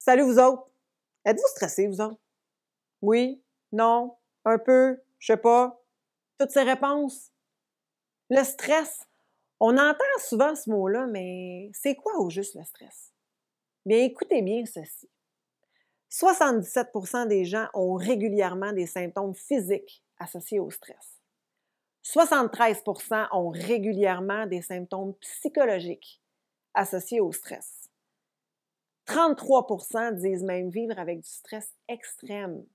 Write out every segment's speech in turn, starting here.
Salut vous autres! Êtes-vous stressés, vous autres? Oui? Non? Un peu? Je sais pas? Toutes ces réponses? Le stress, on entend souvent ce mot-là, mais c'est quoi au juste le stress? Bien, écoutez bien ceci. 77% des gens ont régulièrement des symptômes physiques associés au stress. 73% ont régulièrement des symptômes psychologiques associés au stress. 33% disent même vivre avec du stress extrême.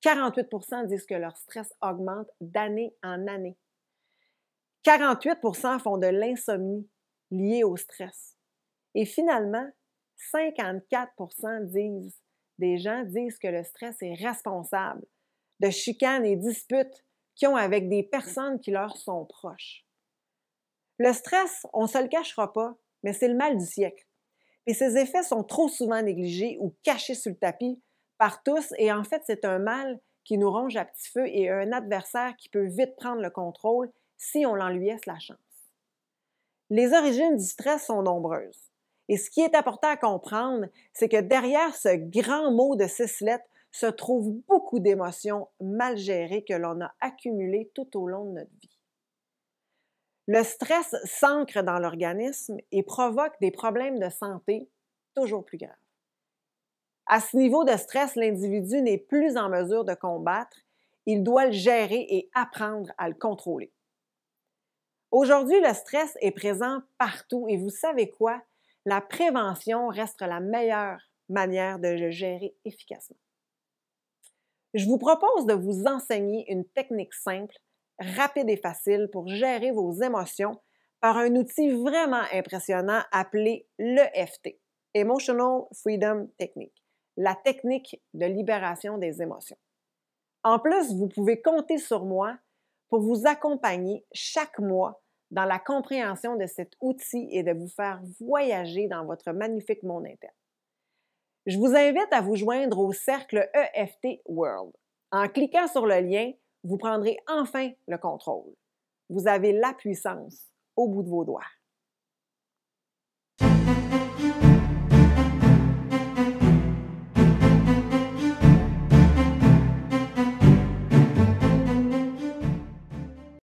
48% disent que leur stress augmente d'année en année. 48% font de l'insomnie liée au stress. Et finalement, 54% des gens disent que le stress est responsable de chicanes et disputes qu'ils ont avec des personnes qui leur sont proches. Le stress, on ne se le cachera pas, mais c'est le mal du siècle. Et ses effets sont trop souvent négligés ou cachés sous le tapis par tous, et en fait, c'est un mal qui nous ronge à petit feu et un adversaire qui peut vite prendre le contrôle si on en lui laisse la chance. Les origines du stress sont nombreuses. Et ce qui est important à comprendre, c'est que derrière ce grand mot de 6 lettres se trouvent beaucoup d'émotions mal gérées que l'on a accumulées tout au long de notre vie. Le stress s'ancre dans l'organisme et provoque des problèmes de santé toujours plus graves. À ce niveau de stress, l'individu n'est plus en mesure de combattre, il doit le gérer et apprendre à le contrôler. Aujourd'hui, le stress est présent partout et vous savez quoi? La prévention reste la meilleure manière de le gérer efficacement. Je vous propose de vous enseigner une technique simple, rapide et facile pour gérer vos émotions par un outil vraiment impressionnant appelé l'EFT, Emotional Freedom Technique, la technique de libération des émotions. En plus, vous pouvez compter sur moi pour vous accompagner chaque mois dans la compréhension de cet outil et de vous faire voyager dans votre magnifique monde interne. Je vous invite à vous joindre au cercle EFT World. En cliquant sur le lien, vous prendrez enfin le contrôle. Vous avez la puissance au bout de vos doigts.